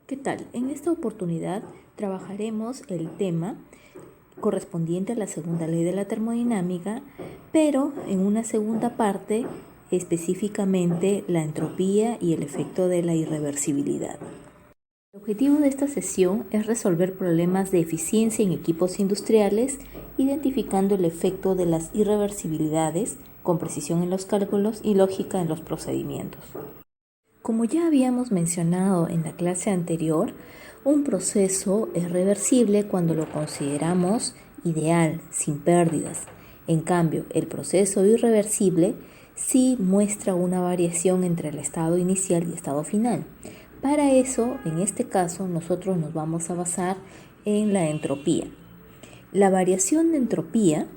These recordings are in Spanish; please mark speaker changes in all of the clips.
Speaker 1: ¿Qué tal? En esta oportunidad trabajaremos el tema correspondiente a la segunda ley de la termodinámica, pero en una segunda parte, específicamente la entropía y el efecto de la irreversibilidad. El objetivo de esta sesión es resolver problemas de eficiencia en equipos industriales, identificando el efecto de las irreversibilidades con precisión en los cálculos y lógica en los procedimientos. Como ya habíamos mencionado en la clase anterior, un proceso es reversible cuando lo consideramos ideal, sin pérdidas. En cambio, el proceso irreversible sí muestra una variación entre el estado inicial y estado final. Para eso, en este caso, nosotros nos vamos a basar en la entropía. La variación de entropía,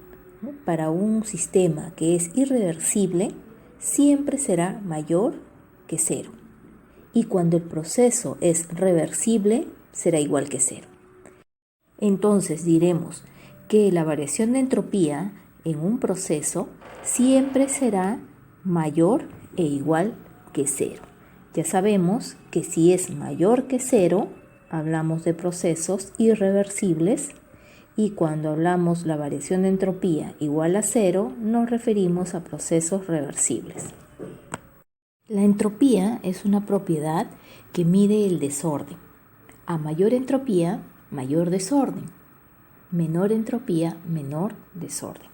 Speaker 1: para un sistema que es irreversible siempre será mayor que cero. Y cuando el proceso es reversible, será igual que cero. Entonces diremos que la variación de entropía en un proceso siempre será mayor e igual que cero. Ya sabemos que si es mayor que cero, hablamos de procesos irreversibles, y cuando hablamos la variación de entropía igual a cero, nos referimos a procesos reversibles. La entropía es una propiedad que mide el desorden. A mayor entropía, mayor desorden. Menor entropía, menor desorden.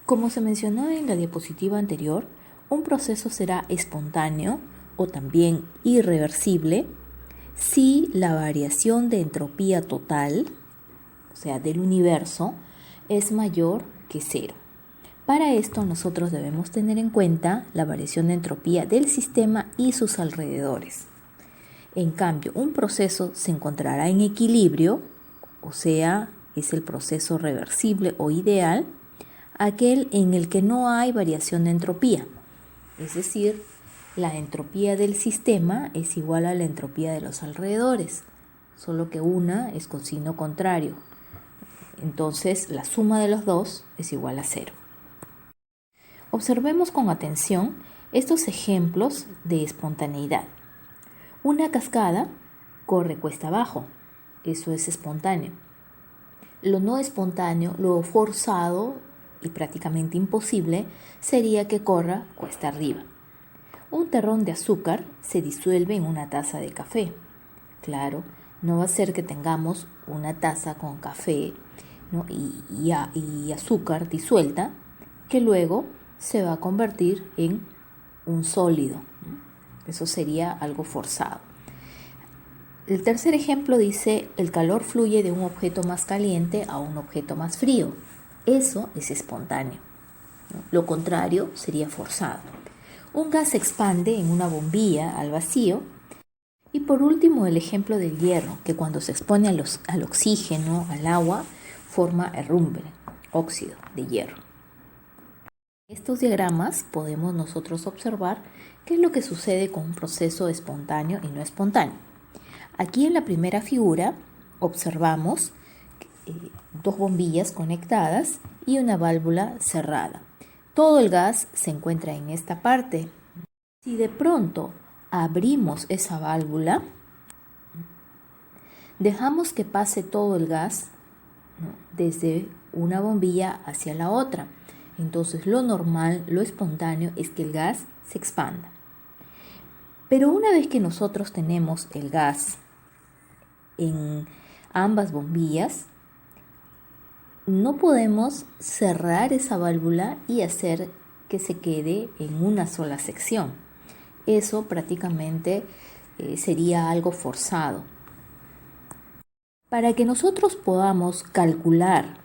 Speaker 1: Como se mencionó en la diapositiva anterior, un proceso será espontáneo o también irreversible si la variación de entropía total, o sea, del universo, es mayor que cero. Para esto nosotros debemos tener en cuenta la variación de entropía del sistema y sus alrededores. En cambio, un proceso se encontrará en equilibrio, o sea, es el proceso reversible o ideal, aquel en el que no hay variación de entropía. Es decir, la entropía del sistema es igual a la entropía de los alrededores, solo que una es con signo contrario. Entonces, la suma de los dos es igual a cero. Observemos con atención estos ejemplos de espontaneidad. Una cascada corre cuesta abajo, eso es espontáneo. Lo no espontáneo, lo forzado y prácticamente imposible, sería que corra cuesta arriba. Un terrón de azúcar se disuelve en una taza de café. Claro, no va a ser que tengamos una taza con café, ¿no? y azúcar disuelta, que luego se va a convertir en un sólido. Eso sería algo forzado. El tercer ejemplo dice: el calor fluye de un objeto más caliente a un objeto más frío. Eso es espontáneo. Lo contrario sería forzado. Un gas se expande en una bombilla al vacío. Y por último, el ejemplo del hierro, que cuando se expone al oxígeno, al agua, forma herrumbre, óxido de hierro. En estos diagramas podemos nosotros observar qué es lo que sucede con un proceso espontáneo y no espontáneo. Aquí en la primera figura observamos dos bombillas conectadas y una válvula cerrada. Todo el gas se encuentra en esta parte. Si de pronto abrimos esa válvula, dejamos que pase todo el gas, ¿no?, desde una bombilla hacia la otra. Entonces lo normal, lo espontáneo es que el gas se expanda. Pero una vez que nosotros tenemos el gas en ambas bombillas, no podemos cerrar esa válvula y hacer que se quede en una sola sección. Eso prácticamente sería algo forzado. Para que nosotros podamos calcular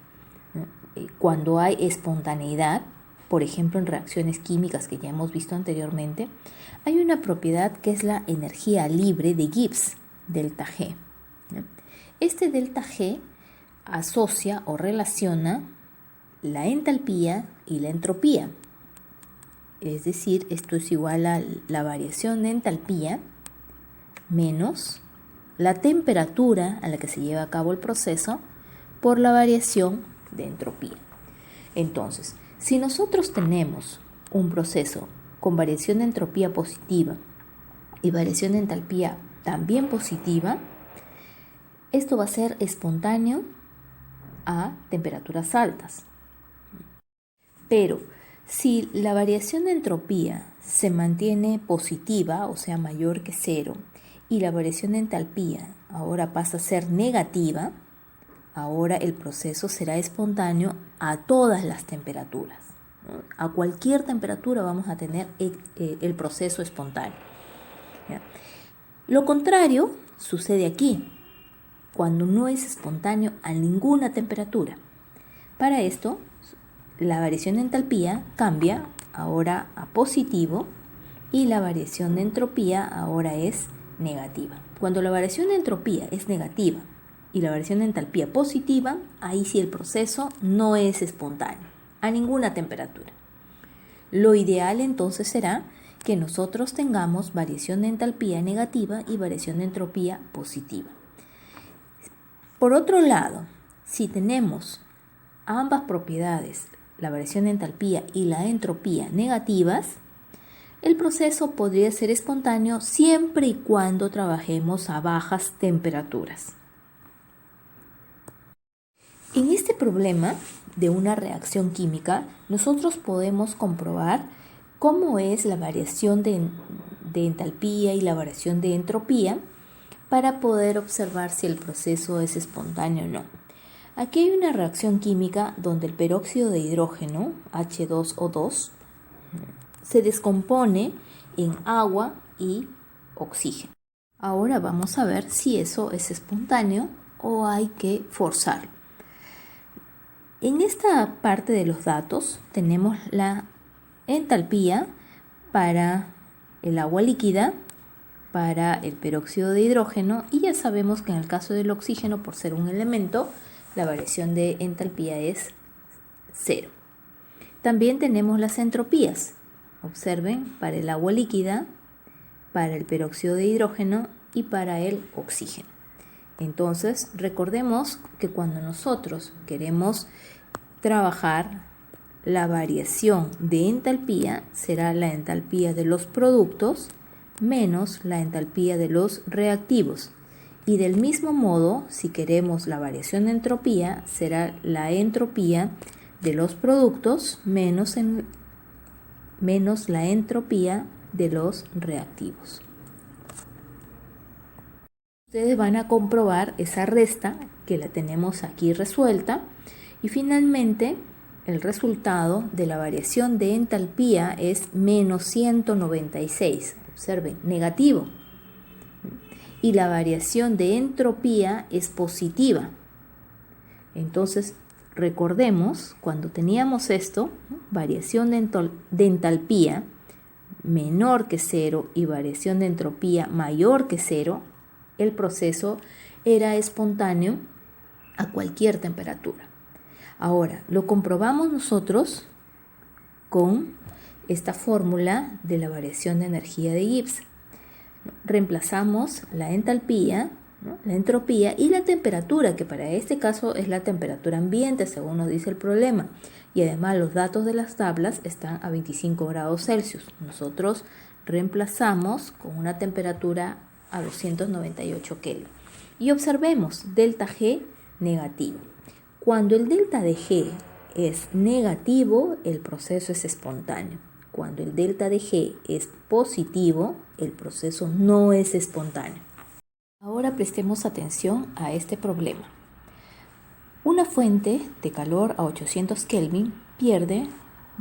Speaker 1: cuando hay espontaneidad, por ejemplo en reacciones químicas que ya hemos visto anteriormente, hay una propiedad que es la energía libre de Gibbs, delta G. Este delta G asocia o relaciona la entalpía y la entropía. Es decir, esto es igual a la variación de entalpía menos la temperatura a la que se lleva a cabo el proceso por la variación de entropía. Entonces, si nosotros tenemos un proceso con variación de entropía positiva y variación de entalpía también positiva, esto va a ser espontáneo a temperaturas altas. Pero si la variación de entropía se mantiene positiva, o sea, mayor que cero, y la variación de entalpía ahora pasa a ser negativa, ahora el proceso será espontáneo a todas las temperaturas. A cualquier temperatura vamos a tener el proceso espontáneo. ¿Ya? Lo contrario sucede aquí, cuando no es espontáneo a ninguna temperatura. Para esto, la variación de entalpía cambia ahora a positivo y la variación de entropía ahora es negativa. Cuando la variación de entropía es negativa y la variación de entalpía positiva, ahí sí el proceso no es espontáneo a ninguna temperatura. Lo ideal entonces será que nosotros tengamos variación de entalpía negativa y variación de entropía positiva. Por otro lado, si tenemos ambas propiedades, la variación de entalpía y la entropía negativas, el proceso podría ser espontáneo siempre y cuando trabajemos a bajas temperaturas. En este problema de una reacción química, nosotros podemos comprobar cómo es la variación de entalpía y la variación de entropía para poder observar si el proceso es espontáneo o no. Aquí hay una reacción química donde el peróxido de hidrógeno, H2O2, se descompone en agua y oxígeno. Ahora vamos a ver si eso es espontáneo o hay que forzarlo. En esta parte de los datos tenemos la entalpía para el agua líquida, para el peróxido de hidrógeno, y ya sabemos que en el caso del oxígeno, por ser un elemento, la variación de entalpía es 0. También tenemos las entropías. Observen, para el agua líquida, para el peróxido de hidrógeno y para el oxígeno. Entonces, recordemos que cuando nosotros queremos trabajar la variación de entalpía, será la entalpía de los productos menos la entalpía de los reactivos. Y del mismo modo, si queremos la variación de entropía, será la entropía de los productos menos la entropía de los reactivos. Ustedes van a comprobar esa resta que la tenemos aquí resuelta y finalmente el resultado de la variación de entalpía es menos 196. Observen, negativo. Y la variación de entropía es positiva. Entonces, recordemos, cuando teníamos esto, variación de entalpía menor que 0 y variación de entropía mayor que 0, el proceso era espontáneo a cualquier temperatura. Ahora, lo comprobamos nosotros con esta fórmula de la variación de energía de Gibbs. Reemplazamos la entalpía, la entropía y la temperatura, que para este caso es la temperatura ambiente, según nos dice el problema. Y además los datos de las tablas están a 25 grados Celsius. Nosotros reemplazamos con una temperatura a 298 Kelvin. Y observemos, delta G negativo. Cuando el delta de G es negativo, el proceso es espontáneo. Cuando el delta de G es positivo, el proceso no es espontáneo. Ahora prestemos atención a este problema. Una fuente de calor a 800 Kelvin pierde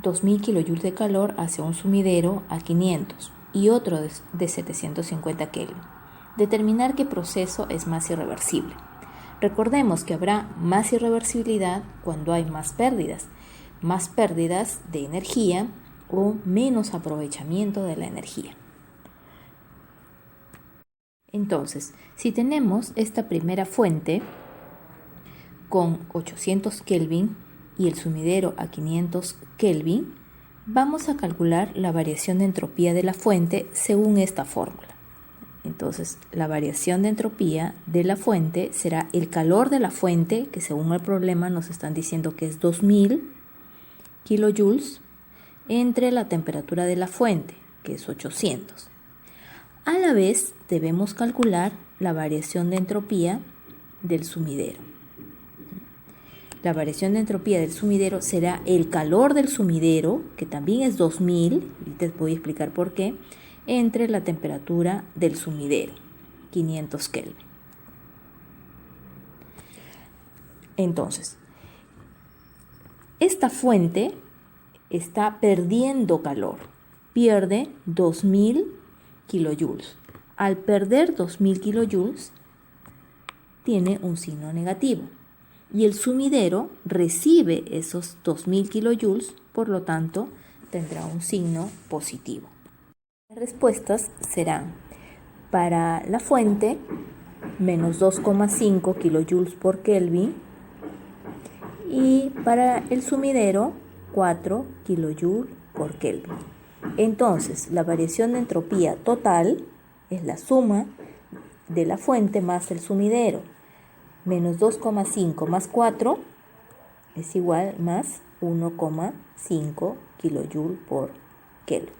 Speaker 1: 2000 kJ de calor hacia un sumidero a 500 y otro de 750 Kelvin. Determinar qué proceso es más irreversible. Recordemos que habrá más irreversibilidad cuando hay más pérdidas de energía o menos aprovechamiento de la energía. Entonces, si tenemos esta primera fuente con 800 Kelvin y el sumidero a 500 Kelvin, vamos a calcular la variación de entropía de la fuente según esta fórmula. Entonces, la variación de entropía de la fuente será el calor de la fuente, que según el problema nos están diciendo que es 2000 kilojoules, entre la temperatura de la fuente, que es 800. A la vez debemos calcular la variación de entropía del sumidero. La variación de entropía del sumidero será el calor del sumidero, que también es 2000, y te voy a explicar por qué, entre la temperatura del sumidero, 500 Kelvin. Entonces, esta fuente está perdiendo calor, pierde 2000 kilojoules. Al perder 2000 kilojoules, tiene un signo negativo. Y el sumidero recibe esos 2000 kilojoules, por lo tanto, tendrá un signo positivo. Las respuestas serán para la fuente menos 2,5 kilojoules por Kelvin y para el sumidero 4 kilojoules por Kelvin. Entonces, la variación de entropía total es la suma de la fuente más el sumidero. Menos 2,5 más 4 es igual más 1,5 kilojoules por Kelvin.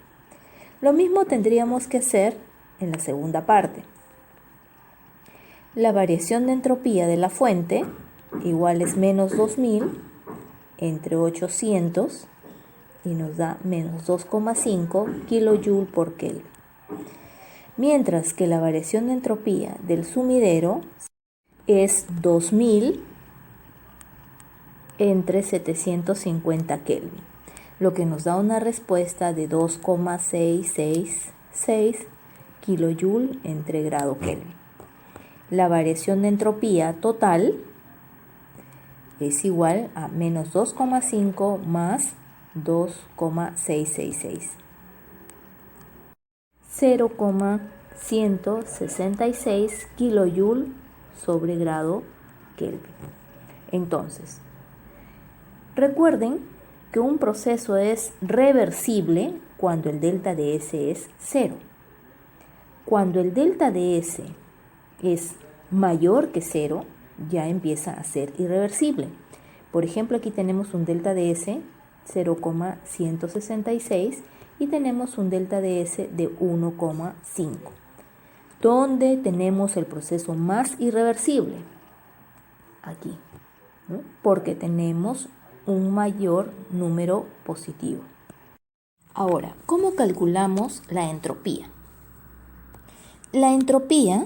Speaker 1: Lo mismo tendríamos que hacer en la segunda parte. La variación de entropía de la fuente igual es menos 2000 entre 800 y nos da menos 2,5 kilojoules por Kelvin. Mientras que la variación de entropía del sumidero es 2000 entre 750 Kelvin, lo que nos da una respuesta de 2,666 kilojoules entre grado Kelvin. La variación de entropía total es igual a menos 2,5 más 2,666. 0,166 kilojoules sobre grado Kelvin. Entonces, recuerden que un proceso es reversible cuando el delta de S es 0. Cuando el delta de S es mayor que 0, ya empieza a ser irreversible. Por ejemplo, aquí tenemos un delta de S 0,166 y tenemos un delta de S de 1,5. ¿Dónde tenemos el proceso más irreversible? Aquí, ¿no? Porque tenemos un mayor número positivo. Ahora, ¿cómo calculamos la entropía? La entropía,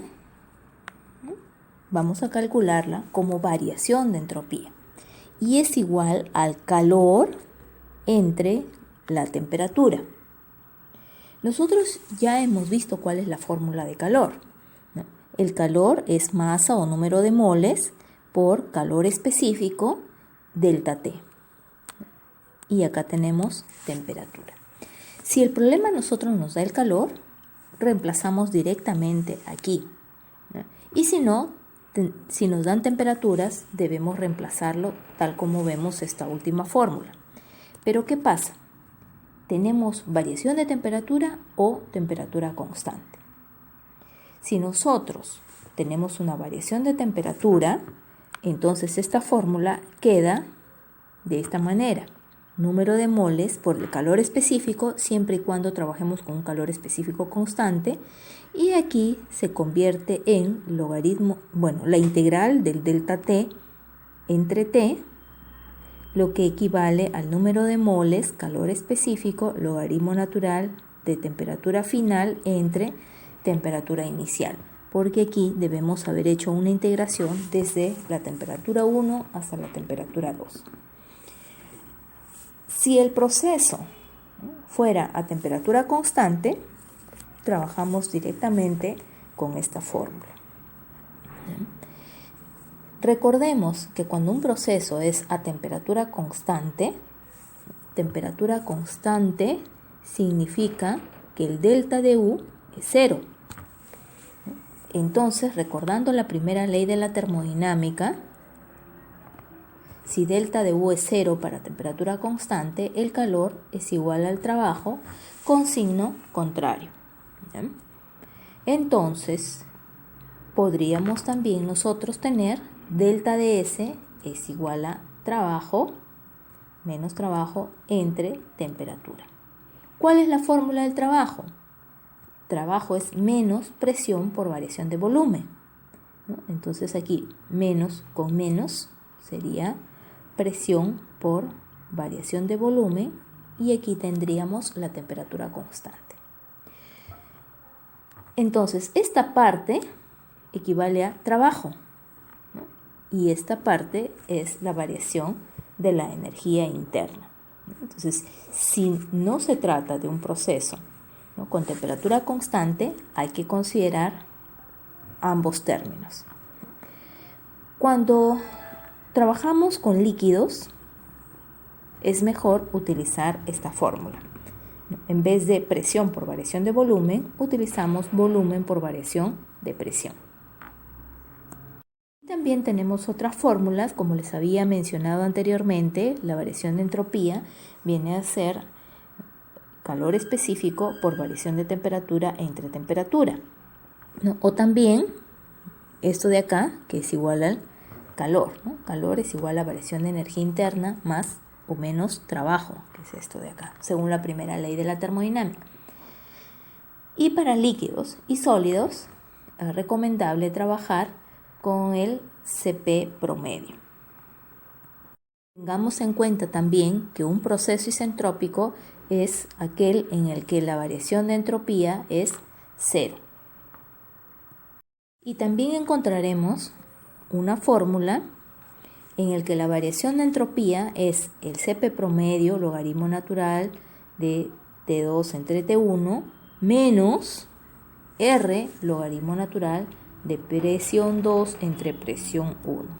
Speaker 1: ¿no?, vamos a calcularla como variación de entropía y es igual al calor entre la temperatura. Nosotros ya hemos visto cuál es la fórmula de calor, ¿no? El calor es masa o número de moles por calor específico delta T. Y acá tenemos temperatura. Si el problema a nosotros nos da el calor, reemplazamos directamente aquí, ¿no? Y si no, si nos dan temperaturas, debemos reemplazarlo tal como vemos esta última fórmula. Pero ¿qué pasa? Tenemos variación de temperatura o temperatura constante. Si nosotros tenemos una variación de temperatura, entonces esta fórmula queda de esta manera. Número de moles por el calor específico siempre y cuando trabajemos con un calor específico constante, y aquí se convierte en logaritmo, la integral del delta T entre T, lo que equivale al número de moles, calor específico, logaritmo natural de temperatura final entre temperatura inicial, porque aquí debemos haber hecho una integración desde la temperatura 1 hasta la temperatura 2. Si el proceso fuera a temperatura constante, trabajamos directamente con esta fórmula. Recordemos que cuando un proceso es a temperatura constante significa que el delta de U es 0. Entonces, recordando la primera ley de la termodinámica, si delta de U es 0 para temperatura constante, el calor es igual al trabajo con signo contrario. ¿Bien? Entonces, podríamos también nosotros tener delta de S es igual a trabajo menos trabajo entre temperatura. ¿Cuál es la fórmula del trabajo? trabajo es menos presión por variación de volumen, ¿no? Entonces aquí menos con menos sería presión por variación de volumen y aquí tendríamos la temperatura constante. Entonces esta parte equivale a trabajo, ¿no? Y esta parte es la variación de la energía interna. Entonces, si no se trata de un proceso, ¿no?, con temperatura constante, hay que considerar ambos términos. Cuando trabajamos con líquidos, es mejor utilizar esta fórmula. En vez de presión por variación de volumen, utilizamos volumen por variación de presión. También tenemos otras fórmulas, como les había mencionado anteriormente, la variación de entropía viene a ser calor específico por variación de temperatura entre temperatura, ¿no? O también esto de acá, que es igual al calor, ¿no? Calor es igual a variación de energía interna más o menos trabajo, que es esto de acá, según la primera ley de la termodinámica. Y para líquidos y sólidos es recomendable trabajar con el Cp promedio. Tengamos en cuenta también que un proceso isentrópico es aquel en el que la variación de entropía es cero. Y también encontraremos una fórmula en el que la variación de entropía es el Cp promedio, logaritmo natural de T2 entre T1, menos R, logaritmo natural de presión 2 entre presión 1.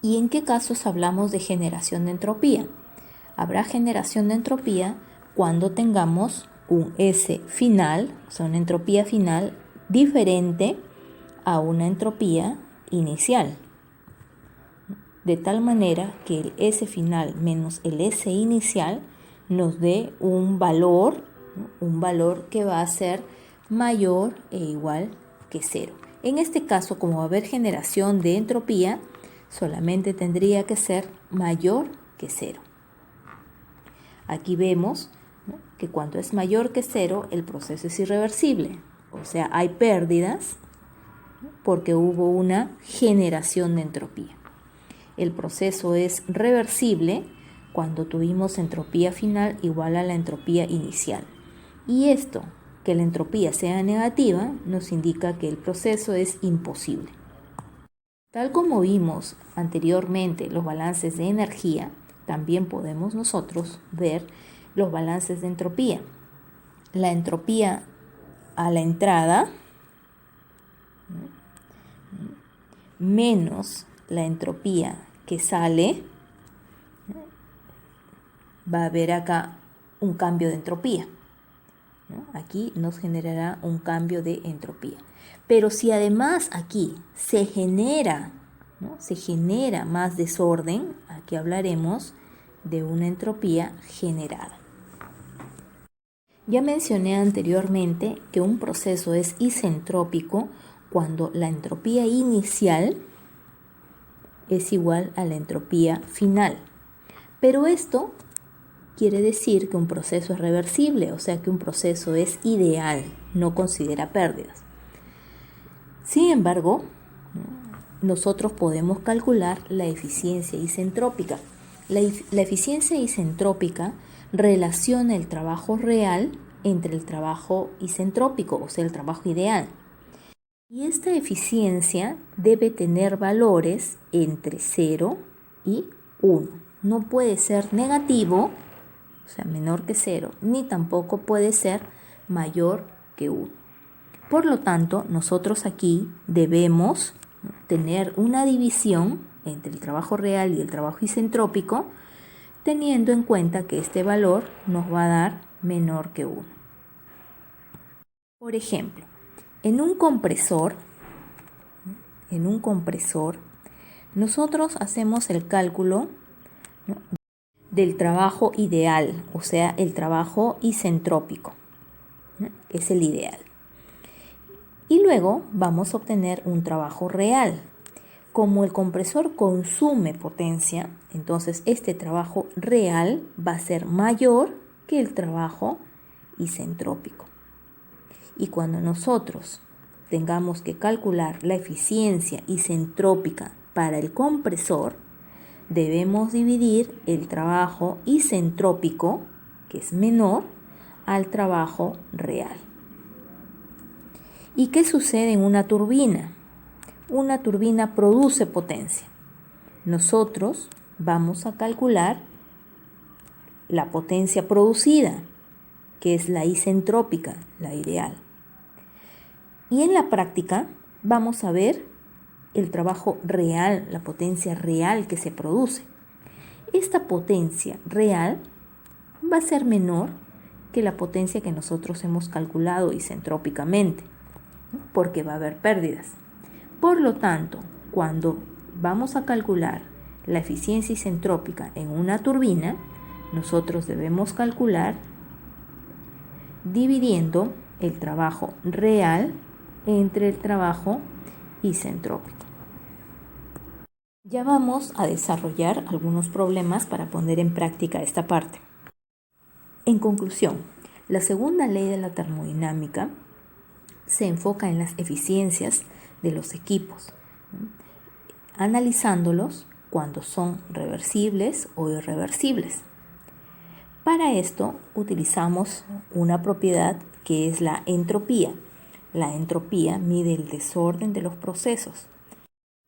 Speaker 1: ¿Y en qué casos hablamos de generación de entropía? Habrá generación de entropía cuando tengamos un S final, o sea, una entropía final diferente a una entropía inicial, de tal manera que el S final menos el S inicial nos dé un valor, ¿no?, un valor que va a ser mayor e igual que 0. En este caso, como va a haber generación de entropía, solamente tendría que ser mayor que 0. Aquí vemos, ¿no?, que cuando es mayor que 0, el proceso es irreversible, o sea, hay pérdidas, ¿no?, porque hubo una generación de entropía. El proceso es reversible cuando tuvimos entropía final igual a la entropía inicial. Y esto, que la entropía sea negativa, nos indica que el proceso es imposible. Tal como vimos anteriormente los balances de energía, también podemos nosotros ver los balances de entropía. La entropía a la entrada menos la entropía que sale, va a haber acá un cambio de entropía, ¿no? Aquí nos generará un cambio de entropía. Pero si además aquí se genera, ¿no?, se genera más desorden, aquí hablaremos de una entropía generada. Ya mencioné anteriormente que un proceso es isentrópico cuando la entropía inicial es igual a la entropía final. Pero esto quiere decir que un proceso es reversible, o sea que un proceso es ideal, no considera pérdidas. Sin embargo, nosotros podemos calcular la eficiencia isentrópica. La eficiencia isentrópica relaciona el trabajo real entre el trabajo isentrópico, o sea, el trabajo ideal. Y esta eficiencia debe tener valores entre 0 y 1. No puede ser negativo, o sea, menor que 0, ni tampoco puede ser mayor que 1. Por lo tanto, nosotros aquí debemos tener una división entre el trabajo real y el trabajo isentrópico, teniendo en cuenta que este valor nos va a dar menor que 1. Por ejemplo, en un compresor, nosotros hacemos el cálculo, ¿no?, del trabajo ideal, o sea, el trabajo isentrópico, ¿no?, que es el ideal. Y luego vamos a obtener un trabajo real. Como el compresor consume potencia, entonces este trabajo real va a ser mayor que el trabajo isentrópico. Y cuando nosotros tengamos que calcular la eficiencia isentrópica para el compresor, debemos dividir el trabajo isentrópico, que es menor, al trabajo real. ¿Y qué sucede en una turbina? Una turbina produce potencia. Nosotros vamos a calcular la potencia producida, que es la isentrópica, la ideal. Y en la práctica vamos a ver el trabajo real, la potencia real que se produce. Esta potencia real va a ser menor que la potencia que nosotros hemos calculado isentrópicamente, porque va a haber pérdidas. Por lo tanto, cuando vamos a calcular la eficiencia isentrópica en una turbina, nosotros debemos calcular dividiendo el trabajo real entre el trabajo isentrópico. Ya vamos a desarrollar algunos problemas para poner en práctica esta parte. En conclusión, la segunda ley de la termodinámica se enfoca en las eficiencias de los equipos, analizándolos cuando son reversibles o irreversibles. Para esto utilizamos una propiedad que es la entropía. La entropía mide el desorden de los procesos.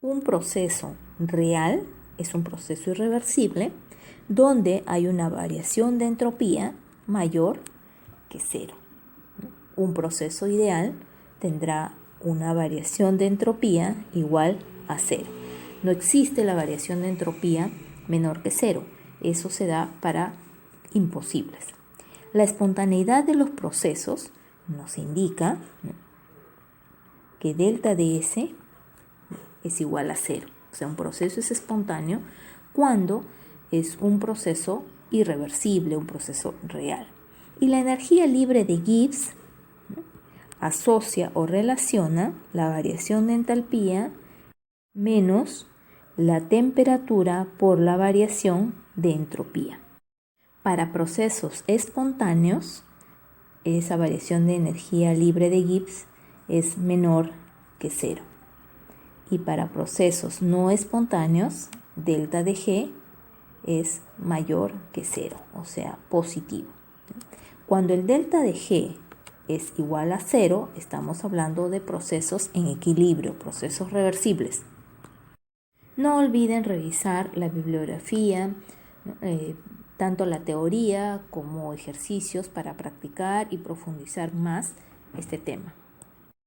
Speaker 1: Un proceso real es un proceso irreversible donde hay una variación de entropía mayor que cero. Un proceso ideal tendrá una variación de entropía igual a cero. No existe la variación de entropía menor que cero. Eso se da para imposibles. La espontaneidad de los procesos nos indica que delta de S es igual a cero. O sea, un proceso es espontáneo cuando es un proceso irreversible, un proceso real. Y la energía libre de Gibbs asocia o relaciona la variación de entalpía menos la temperatura por la variación de entropía. Para procesos espontáneos, esa variación de energía libre de Gibbs es menor que cero. Y para procesos no espontáneos, delta de G es mayor que cero, o sea, positivo. Cuando el delta de G es igual a cero, estamos hablando de procesos en equilibrio, procesos reversibles. No olviden revisar la bibliografía, tanto la teoría como ejercicios para practicar y profundizar más este tema.